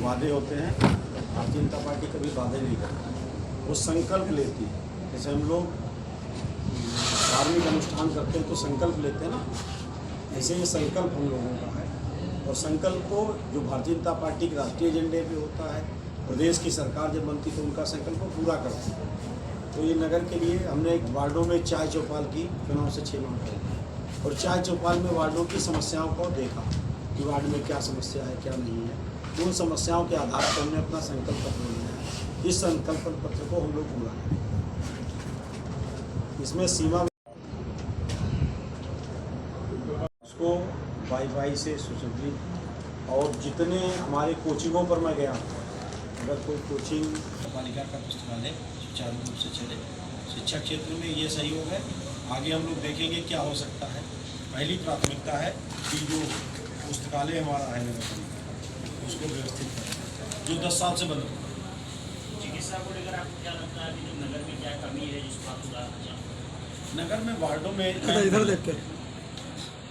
वादे होते हैं, भारतीय जनता पार्टी कभी वादे नहीं करती, वो संकल्प लेती है। जैसे हम लोग धार्मिक अनुष्ठान करते हैं तो संकल्प लेते हैं ना, ऐसे ये संकल्प हम लोगों का है। और संकल्प को जो भारतीय जनता पार्टी के राष्ट्रीय एजेंडे पे होता है, प्रदेश की सरकार जब बनती तो उनका संकल्प को पूरा करती है। तो ये नगर के लिए हमने एक वार्डों में चाय चौपाल की चुनाव से 6 माह पहले, और चाय चौपाल में वार्डों की समस्याओं को देखा कि वार्ड में क्या समस्या है क्या नहीं है। उन समस्याओं के आधार पर हमने अपना संकल्प पत्र लिया है। इस संकल्प पत्र को हम लोग पूरा करें। इसमें सीमा उसको वाईफाई से सुसज्जित, और जितने हमारे कोचिंगों पर मैं गया, अगर कोई कोचिंग पालिका का पुस्तकालय सुचारू रूप से चले, शिक्षा क्षेत्र में ये सहयोग है। आगे हम लोग देखेंगे क्या हो सकता है। पहली प्राथमिकता है कि जो पुस्तकालय हमारा है नगर पालिका, उसको व्यवस्थित करें जो 10 साल से बंद हो। चिकित्सा को लेकर आपको क्या लगता है कि जो नगर में क्या कमी है जिसको आप सुधारना चाहते हैं? नगर में वार्डों में इधर देख के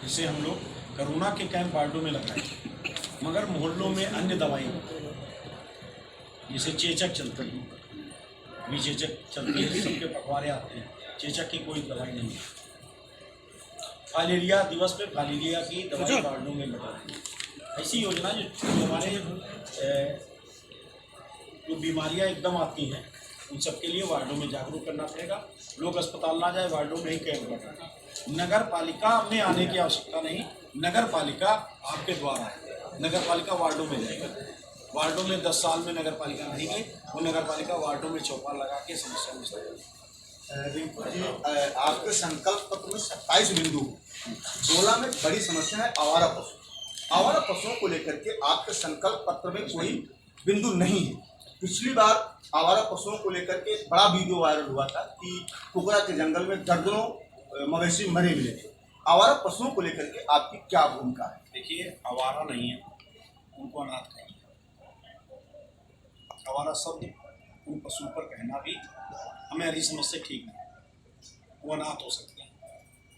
जैसे हम लोग कोरोना के कैंप वार्डों में लगाए, मगर मोहल्लों में अन्य दवाई जैसे चेचक चलती है, अभी चेचक चलती है, सबके पखवाड़े आते हैं, चेचक की कोई दवाई नहीं है। फाइलेरिया दिवस पे फाइलेरिया की दवाई वार्डों में लगाई। ऐसी योजना जो हमारे जो बीमारियां एकदम आती हैं उन सबके लिए वार्डों में जागरूक करना पड़ेगा। लोग अस्पताल ना जाए, वार्डों में ही कैंप लगाना। नगर पालिका में आने की आवश्यकता नहीं, नगर पालिका आपके द्वारा है। नगर पालिका वार्डों में जाएगा। वार्डों में 10 साल में नगर पालिका नहीं गई, वो नगर पालिका वार्डों में चौपाल लगा के समस्या में रिंकू जी, आपके संकल्प पत्र में 27 बिंदु, 16 में बड़ी समस्या है आवारा पशु। आवारा पशुओं को लेकर के आपके संकल्प पत्र में कोई बिंदु नहीं है। पिछली बार आवारा पशुओं को लेकर के बड़ा वीडियो वायरल हुआ था कि कुकरा के जंगल में दर्जनों मवेशी मरे मिले थे। आवारा पशुओं को लेकर के आपकी क्या भूमिका है? देखिए, आवारा नहीं है, उनको अनाथ कहेंगे। आवारा शब्द उन पशुओं पर कहना भी हमारी समझ से ठीक नहीं। वो अनाथ हो सकते हैं,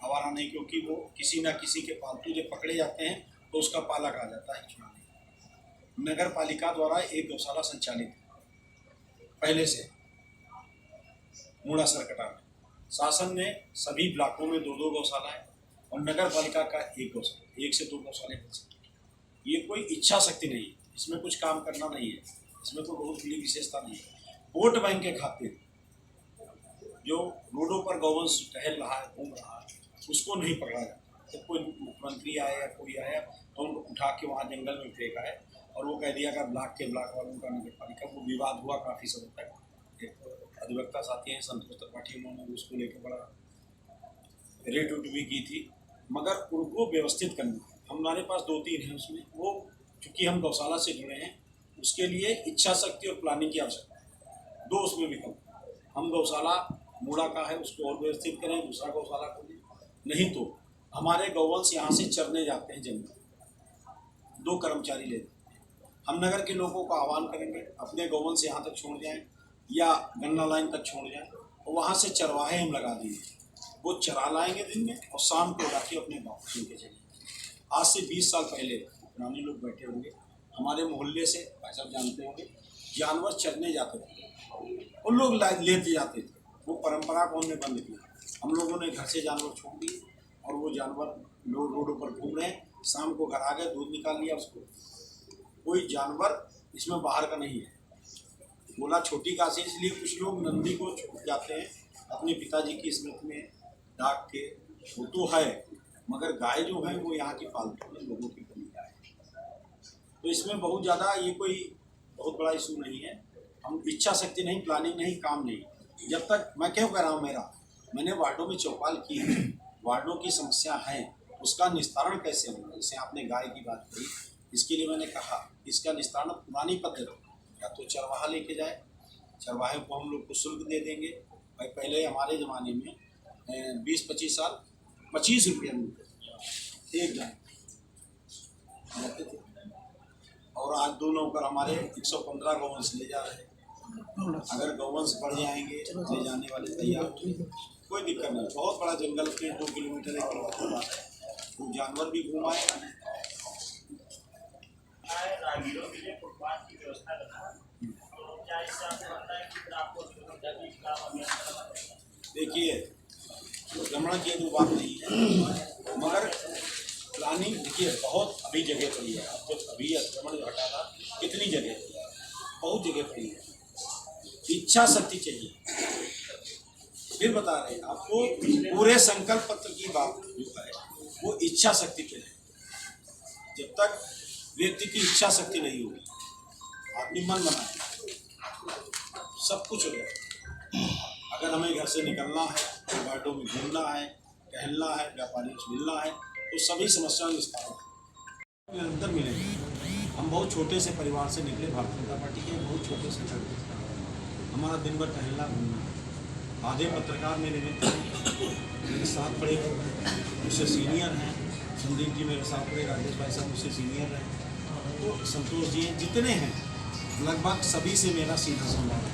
आवारा नहीं, क्योंकि वो किसी ना किसी के पालतू जब पकड़े जाते हैं तो उसका पालक आ जाता है छुड़ाने। नगर पालिका द्वारा एक गौशाला संचालित है पहले से मूड़ा सरकटा में। शासन ने सभी ब्लॉकों में 2-2 गौशाला है, और नगर पालिका का एक गौशाला, 1 से 2 गौशाले बन सकते हैं। ये कोई इच्छा शक्ति नहीं है, इसमें कुछ काम करना नहीं है, इसमें कोई बहुत बड़ी विशेषता नहीं है। वोट बैंक के खातिर जो रोडों पर गौवंश टहल रहा है, घूम रहा है, उसको नहीं पकड़ा जाता। जब कोई मुख्यमंत्री आया या कोई आया तो उनको उठा के वहाँ जंगल में फेंका है, और वो कह दिया कि ब्लॉक वालों का नगर पालिका। वो विवाद हुआ काफ़ी समय तक। एक अधिवक्ता साथी हैं संतोष त्रिपाठी, उन्होंने उसको लेकर बड़ा रेट उट भी की थी, मगर उनको व्यवस्थित करना। हमारे पास 2-3 हैं उसमें, वो चूँकि हम गौशाला से जुड़े हैं, उसके लिए इच्छा शक्ति और प्लानिंग की आवश्यकता है। 2 उसमें विकल्प, हम गौशाला मूड़ा का है उसको और व्यवस्थित करें, दूसरा गौशाला खोलें, नहीं तो हमारे गौवंश यहाँ से चरने जाते हैं जंगल, 2 कर्मचारी लेते हैं। हम नगर के लोगों को आह्वान करेंगे अपने गौवंश यहाँ तक छोड़ जाएं या गन्ना लाइन तक छोड़ जाएं, और वहाँ से चरवाहे हम लगा देंगे, वो चरा लाएंगे दिन में और शाम को लाके अपने गाँव सुन के चलेंगे। आज से 20 साल पहले पुराने लोग बैठे होंगे हमारे मोहल्ले से, भाई साहब जानते होंगे, जानवर चरने जाते थे, उन लोग लेते जाते थे। वो परंपरा को हमने बंद किया। हम लोगों ने घर से जानवर छोड़ दिए, और वो जानवर लोग रोडों पर घूम रहे हैं, शाम को घर आ गए, दूध निकाल लिया उसको। कोई जानवर इसमें बाहर का नहीं है। बोला छोटी काशी, इसलिए कुछ लोग नंदी को छोड़ जाते हैं अपने पिताजी की स्मृति में डाक के, वो तो है, मगर गाय जो है वो यहाँ की पालतू है, लोगों की बनी गाय। तो इसमें बहुत ज़्यादा ये कोई बहुत बड़ा इशू नहीं है। हम इच्छा शक्ति नहीं, प्लानिंग नहीं, काम नहीं। जब तक मैं क्यों कह रहा हूँ, मैंने वार्डों में चौपाल की है, वार्डों की समस्या है, उसका निस्तारण कैसे होगा। जैसे आपने गाय की बात कही, इसके लिए मैंने कहा इसका निस्तारण पुरानी पद्धति, या तो चरवाहा लेके जाए, चरवाहे को हम लोग को शुल्क दे देंगे। भाई पहले हमारे ज़माने में 20-25 साल 25 रुपये मिलते एक गाय जाते थे, और आज 2 नौकर हमारे 115 गौवंश ले जा रहे हैं। अगर गौवंश बढ़ जाएंगे, ले जाने वाले तैयार, कोई दिक्कत नहीं। बहुत बड़ा जंगल के 2 किलोमीटर 1 किलोमीटर है, तो जानवर भी घुमाए। कहा है राहगीरों के लिए फुटपाथ की व्यवस्था करना, तो क्या इससे आपको लगता है कि फिर आपको जल्दी काम अभियान करना पड़ेगा? देखिए, भ्रमण की तो बात नहीं है, मगर प्लानिंग देखिए बहुत अभी जगह पड़ी है। अब तो अभी अतिक्रमण हटा था, कितनी जगह पड़ी है, बहुत जगह पड़ी है। इच्छा शक्ति चाहिए। फिर बता रहे हैं आपको, पूरे संकल्प पत्र की बात जो है वो इच्छा शक्ति पे है। जब तक व्यक्ति की इच्छा शक्ति नहीं होगी, आदमी मन बनाए, सब कुछ हो जाएगा। अगर हमें घर से निकलना है, वार्डों में घूमना है, टहलना है, व्यापारियों से मिलना है, तो सभी समस्याओं निस्तारण निरंतर मिलेंगे। हम बहुत छोटे से परिवार से निकले, भारतीय जनता पार्टी के बहुत छोटे से घर। हमारा दिन भर टहलना घूमना। आधे पत्रकार मेरे मित्र मेरे साथ पढ़े, मुझसे सीनियर हैं। संदीप जी मेरे साथ पढ़े, राजेश भाई साहब मुझसे सीनियर हैं, तो संतोष जी जितने हैं लगभग सभी से मेरा सीधा संवाद है।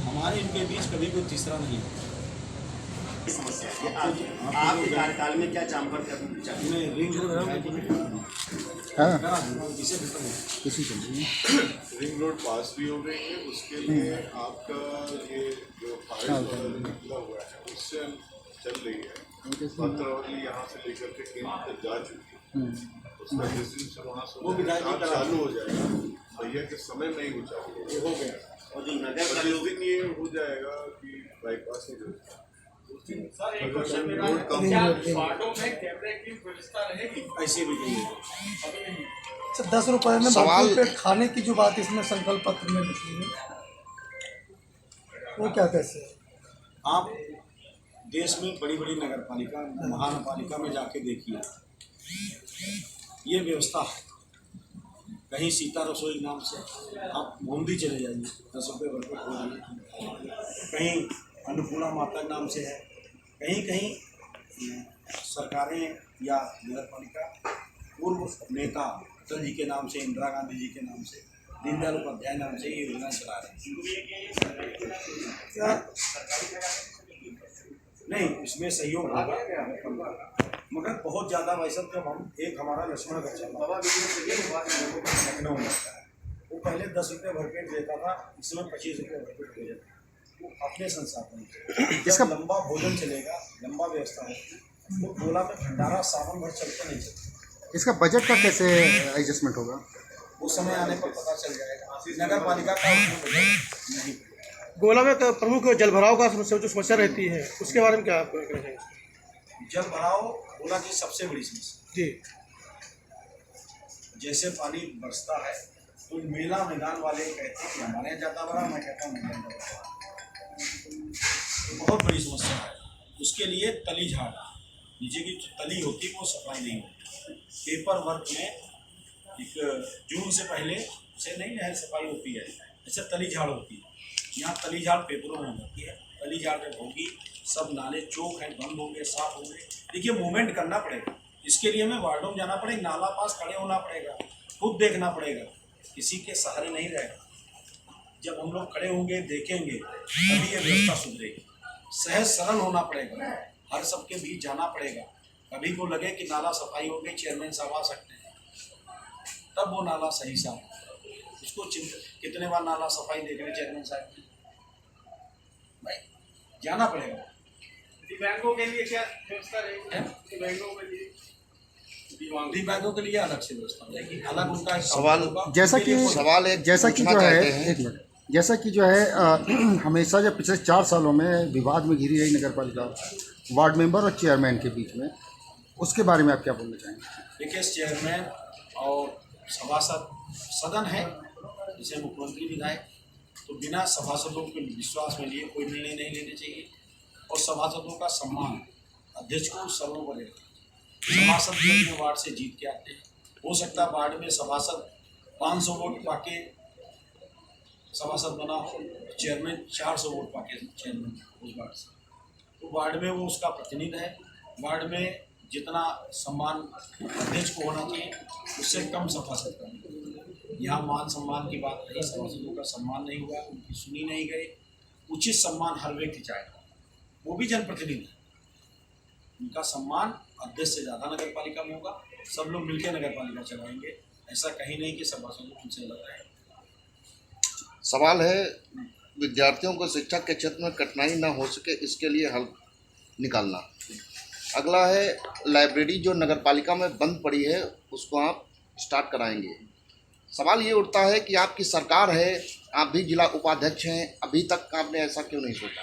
हमारे इनके बीच कभी कोई तीसरा नहीं है। समस्या है आपके कार्यकाल में क्या चांबर करना चाहिए? मैं रिंग रोड रिंग रोड पास भी हो गई है, उसके लिए आपका ये जो फाइल निकला हुआ है उससे चल रही है। पत्रावली यहाँ से लेकर के केंद्र तक जा चुकी है, उसका जिस दिन से वहाँ से चालू हो जाएगा, भैया के समय में ही वो चालू हो गया। और जो नगर का जिस दिन ये हो जाएगा कि बाईपास हो जाएगा, ऐसे भी नहीं है। अच्छा, 10 रुपए में भरपूर पेट खाने की जो बात इसमें संकल्प पत्र में लिखी है, वो क्या कैसे है? आप देश में बड़ी बड़ी नगर पालिका, महानगरपालिका में जाके देखिए, ये व्यवस्था है। कहीं सीता रसोई नाम से आप बूंदी चले जाइए, 10 रुपये भर पेट हो जाइए। कहीं अन्नपूर्णा माता नाम से है, कहीं कहीं सरकारें या नगर पालिका पूर्व नेता अटल जी के नाम से, इंदिरा गांधी जी के नाम से, दीनदयाल उपाध्याय नाम से ये योजना चला रहे हैं। क्या नहीं, इसमें सहयोग होगा, मगर बहुत ज़्यादा वैसा जब हम एक हमारा लक्ष्मण बच्चा लखनऊ में, वो पहले 10 रुपये भर पेट देता था, इस समय 25 रुपये भर पेट दे देता है। अपने संसाधन इसका लंबा भोजन चलेगा, लंबा व्यवस्था होगी, तो गोला में भंडारा सावन भर चलते नहीं चलते। इसका बजट का कैसे एडजस्टमेंट होगा? उस समय आने पर पता चल जाएगा। नगर पालिका का उसमें बजट नहीं। गोला में तो प्रमुख जलभराव का समस्या रहती है, उसके बारे में क्या आप कहना चाहेंगे? जल भराव गोला की सबसे बड़ी समस्या जी, जैसे पानी बरसता है तो मेला मैदान वाले कहते हैं कि हमारे यहाँ ज़्यादा भरा, मैं कहता हूँ बहुत बड़ी समस्या है। उसके लिए तली झाड़, नीचे की जो तली होती है वो सफाई नहीं होती। पेपर वर्क में एक जून से पहले से नहीं नहर सफाई होती है, ऐसे तली झाड़ होती है। यहाँ तली झाड़ पेपरों में होती है। तली झाड़ जब होगी, सब नाले चौक हैं बंद होंगे, साफ होंगे। देखिए मूवमेंट करना पड़ेगा, इसके लिए हमें वार्डों में जाना पड़ेगा, नाला पास खड़े होना पड़ेगा, खुद देखना पड़ेगा, किसी के सहारे नहीं रहेगा। जब हम लोग खड़े होंगे, देखेंगे, तभी ये व्यवस्था सुधरेगी। सहज सरल होना पड़ेगा, हर सबके बीच जाना पड़ेगा। कभी को लगे कि नाला सफाई हो गई, चेयरमैन साहब आ सकते हैं, तब वो नाला सही साफ, उसको कितने बार नाला सफाई देखने चेयरमैन साहब ने, भाई जाना पड़ेगा। दिव्यांगों के लिए क्या व्यवस्था रहेगी? दिव्यांगों के लिए दिव्यांगों के लिए अलग से व्यवस्था रहेगी, अलग उनका सवाल जैसा कि जो है, एक मिनट, जैसा कि जो है हमेशा जब पिछले 4 सालों में विवाद में घिरी रही नगर पालिका वार्ड मेंबर और चेयरमैन के बीच में, उसके बारे में आप क्या बोलना चाहेंगे? देखिए, चेयरमैन और सभासद सदन है, जैसे मुख्यमंत्री विधायक, तो बिना सभासदों के विश्वास में लिए कोई निर्णय नहीं लेने चाहिए। और सभासदों का सम्मान अध्यक्ष को सर्वोपरि, सभासद भी अपने वार्ड से जीत के आते हैं। हो सकता है वार्ड में सभासद 500 वोट पाके सभासद बना हो, चेयरमैन 400 वोट पाके चेयरमैन उस वार्ड से, तो वार्ड में वो उसका प्रतिनिधि है। वार्ड में जितना सम्मान अध्यक्ष को होना चाहिए उससे कम सभासद का। यहाँ मान सम्मान की बात रही, सभासदों का सम्मान नहीं हुआ, उनकी सुनी नहीं गई। उचित सम्मान हर व्यक्ति चाहेगा, वो भी जनप्रतिनिधि, उनका सम्मान अध्यक्ष से ज़्यादा नगर पालिका में होगा। सब लोग मिलकर नगर पालिका चलाएंगे, ऐसा कहीं नहीं कि सभासदों उनसे लग रहे हैं। सवाल है, विद्यार्थियों को शिक्षा के क्षेत्र में कठिनाई ना हो सके इसके लिए हल निकालना। अगला है, लाइब्रेरी जो नगरपालिका में बंद पड़ी है उसको आप स्टार्ट कराएंगे। सवाल ये उठता है कि आपकी सरकार है, आप भी जिला उपाध्यक्ष हैं, अभी तक आपने ऐसा क्यों नहीं सोचा?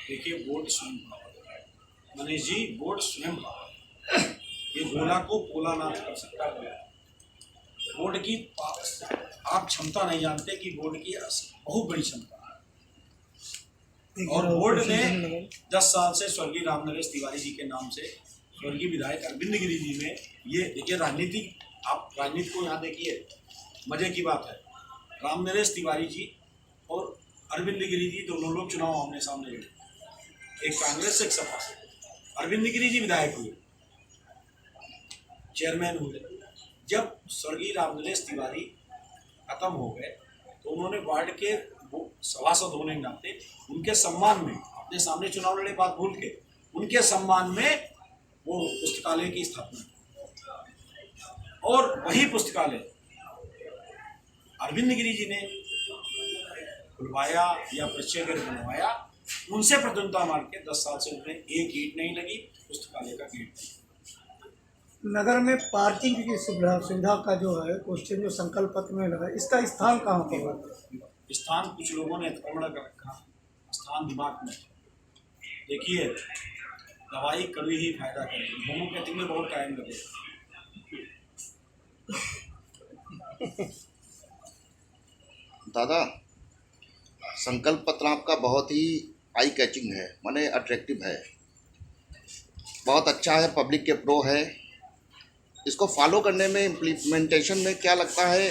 देखिए, बोर्ड स्वयं मनीष जी, बोर्ड स्वयं ये गोला को पोला ना कर सकता है। बोर्ड की आप क्षमता नहीं जानते कि बोर्ड की बहुत बड़ी क्षमता है। और बोर्ड ने 10 साल से स्वर्गीय रामनरेश तिवारी जी के नाम से स्वर्गीय विधायक अरविंद गिरी जी ने ये देखिए, राजनीति आप राजनीति को यहाँ देखिए, मजे की बात है, रामनरेश तिवारी जी और अरविंद गिरी जी दोनों लोग चुनाव आमने सामने लड़े, एक कांग्रेस से एक सपा से। अरविंद गिरी जी विधायक हुए, चेयरमैन हुए। जब स्वर्गीय रामनरेश तिवारी खत्म हो गए तो उन्होंने वार्ड के सभासद होने के नाते उनके सम्मान में, अपने सामने चुनाव लड़े बात भूल के, उनके सम्मान में वो पुस्तकालय की स्थापना, और वही पुस्तकालय अरविंद गिरी जी ने खुलवाया या प्रत्येक बनवाया। उनसे प्रतिनिधित्व मार के 10 साल से उन्हें एक ईंट नहीं लगी, पुस्तकालय का गेट। नगर में पार्किंग की सुविधा का जो है क्वेश्चन जो संकल्प पत्र में लगा, इसका स्थान कहाँ पर? स्थान कुछ लोगों ने अतिक्रमण कर रखा, स्थान दिमाग में। देखिए, दवाई कभी ही फायदा करेगी, होम्योपैथी में बहुत टाइम लगेगा। दादा, संकल्प पत्र आपका बहुत ही आई कैचिंग है, माने अट्रैक्टिव है, बहुत अच्छा है, पब्लिक के प्रो है। इसको फॉलो करने में, इम्प्लीमेंटेशन में क्या लगता है,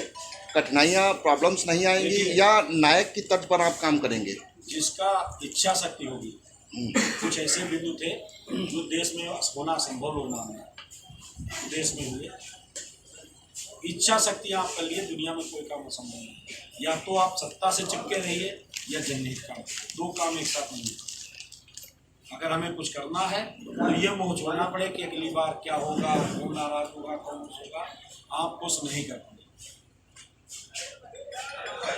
कठिनाइयाँ, प्रॉब्लम्स नहीं आएंगी या नायक की तर्ज पर आप काम करेंगे? जिसका इच्छा शक्ति होगी। कुछ ऐसे बिंदु थे जो देश में होना असंभव होना है, देश में हुए। इच्छा शक्ति आप कर लिए, दुनिया में कोई काम असंभव नहीं। या तो आप सत्ता से चिपके रहिए या जनहित काम, दो काम एक साथ नहीं होते। अगर हमें कुछ करना है तो ये मोह छोड़ना पड़े कि अगली बार क्या होगा, कौन नाराज होगा, कौन होगा, आप कुछ नहीं कर पाएंगे।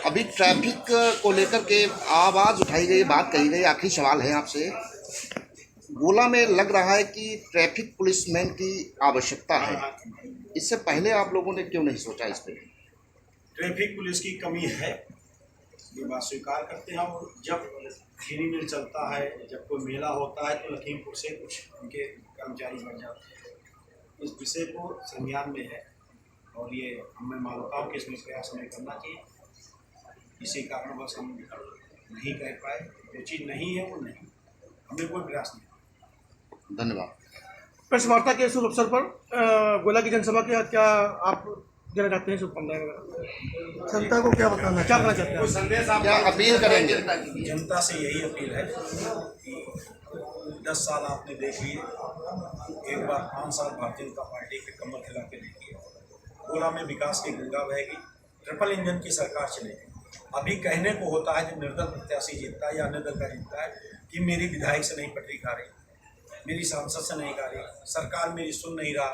अभी ट्रैफिक को लेकर के आवाज़ उठाई गई, बात कही गई, आखिरी सवाल है आपसे। गोला में लग रहा है कि ट्रैफिक पुलिसमैन की आवश्यकता है, इससे पहले आप लोगों ने क्यों नहीं सोचा इस पर? ट्रैफिक पुलिस की कमी है, ये बात स्वीकार करते हैं। और जब खीरी मिल चलता है, जब कोई मेला होता है तो लखीमपुर से कुछ उनके कर्मचारी बढ़ जाते हैं। इस विषय को संज्ञान में है और ये हमें मानता हूँ कि इसमें प्रयास नहीं करना चाहिए। इसी कारणवश हम नहीं कह पाए, जो चीज़ नहीं है वो नहीं, हमें कोई प्रयास नहीं। धन्यवाद। प्रेस वार्ता के शुभ अवसर पर गोला की जनसभा के क्या आप देना चाहते हैं? शुभकामनाएं, जनता को क्या बताना, क्या करना चाहते हैं, संदेश आप क्या अपील करेंगे? जनता से यही अपील है कि 10 साल आपने देख लिए, एक बार 5 साल भारतीय जनता पार्टी के कमर खिला के देखिए। गोला में विकास की गंगा बहेगी, ट्रिपल इंजन की सरकार चलेगी। अभी कहने को होता है जब निर्दल प्रत्याशी जीतता है या अन्य दल का जीतता है कि मेरी विधायक से नहीं पटरी खा रही, मेरी सांसद से नहीं खा रही, सरकार मेरी सुन नहीं रहा,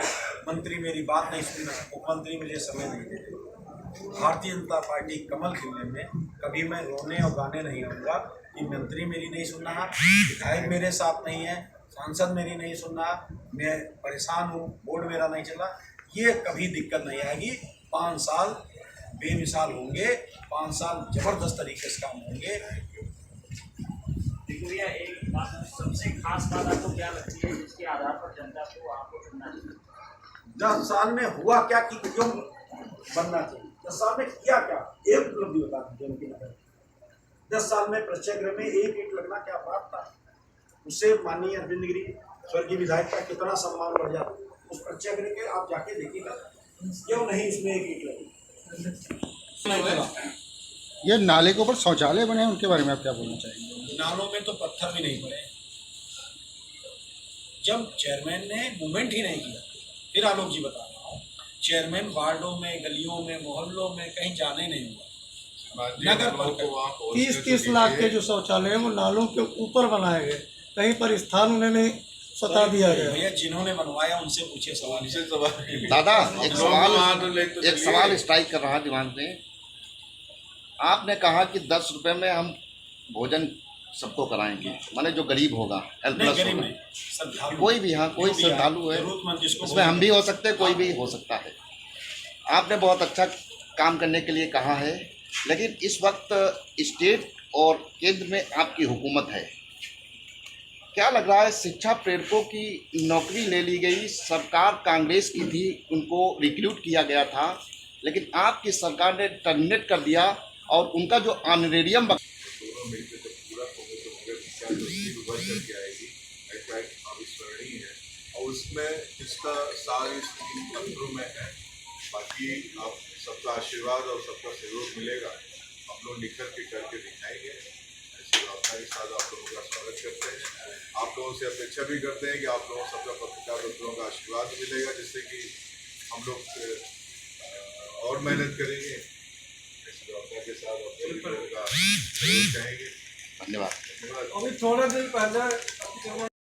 मंत्री मेरी बात नहीं सुन रहा, मुख्यमंत्री मुझे समय नहीं दे रहे। भारतीय जनता पार्टी कमल खिलने में कभी मैं रोने और गाने नहीं आऊँगा कि मंत्री मेरी नहीं सुन रहा, विधायक मेरे साथ नहीं है, सांसद मेरी नहीं सुन रहा, मैं परेशान हूँ, बोर्ड मेरा नहीं चला। ये कभी दिक्कत नहीं आएगी। 5 साल बेमिसाल होंगे, 5 साल जबरदस्त तरीके से काम होंगे। देखो भैया, एक बात सबसे खास बात आपको क्या लगती है जिसके आधार पर जनता को आपको चुनना चाहिए? 10 साल में हुआ क्या कि क्यों बनना चाहिए? 10 साल में किया क्या, एक उपलब्धि बता दीजिए उनकी नजर। 10 साल में प्रत्येक में एक ईंट लगना क्या बात था? उससे माननीय अरविंद गिरी स्वर्गीय विधायक का कितना सम्मान बढ़ जाता। उस प्रत्येक के आप जाके देखिएगा, क्यों नहीं इसमें एक ईंट लगी। ये नाले के ऊपर शौचालय बने हैं, उनके बारे में आप क्या बोलना चाहेंगे? नालों में तो पत्थर भी नहीं पड़े। जब चेयरमैन ने मूवमेंट ही नहीं किया, फिर आलोक जी बता रहा हूँ, चेयरमैन वार्डों में, गलियों में, मोहल्लों में कहीं जाने नहीं हुआ। नगर पर 30-30 लाख के जो शौचालय हैं वो नालों के ऊपर बनाए गए, कहीं पर स्थान उन्होंने सता दिया गया। भैया जिन्होंने बनवाया उनसे पूछिए सवाल। उनसे सवाल दादा एक लोग वहाँ तो ले तो सवाल एक चलिए। सवाल स्ट्राइक कर रहा दिमाग में। आपने कहा कि 10 रुपए में हम भोजन सबको कराएंगे, माने जो गरीब होगा, हेल्प नहीं प्लस गरीब होगा, नहीं, श्रद्धालु कोई भी, हाँ कोई जो भी है, श्रद्धालु है, जरूरतमंद जिसको इसमें हम भी हो सकते हैं, कोई भी हो सकता है। आपने बहुत अच्छा काम करने के लिए कहा है, लेकिन इस वक्त स्टेट और केंद्र में आपकी हुकूमत है, क्या लग रहा है शिक्षा प्रेरकों की नौकरी ले ली गई, सरकार कांग्रेस की थी, उनको रिक्रूट किया गया था, लेकिन आपकी सरकार ने टर्मिनेट कर दिया और उनका जो ऑनरेरियम दोनों मिलकर जब पूरा होंगे तो मगर क्या जो स्थिति उभर करके आएगी ऐसा अविस्मरणीय है, और उसमें इसका सार इस इन पत्रों में है। बाकी आप सबका आशीर्वाद और सबका सहयोग मिलेगा, हम लोग निखर के करके दिखाएंगे। ऐसी भावना के साथ आप लोगों का स्वागत करते हैं। आप लोगों से अपेक्षा भी करते हैं कि आप लोगों सबका पत्रकार मित्रों का आशीर्वाद मिलेगा, जिससे कि हम लोग और मेहनत करेंगे। ऐसी भावना के साथ आप सभी लोगों का सहयोग चाहेंगे। धन्यवाद। धन्यवाद। अभी थोड़े दिन पहले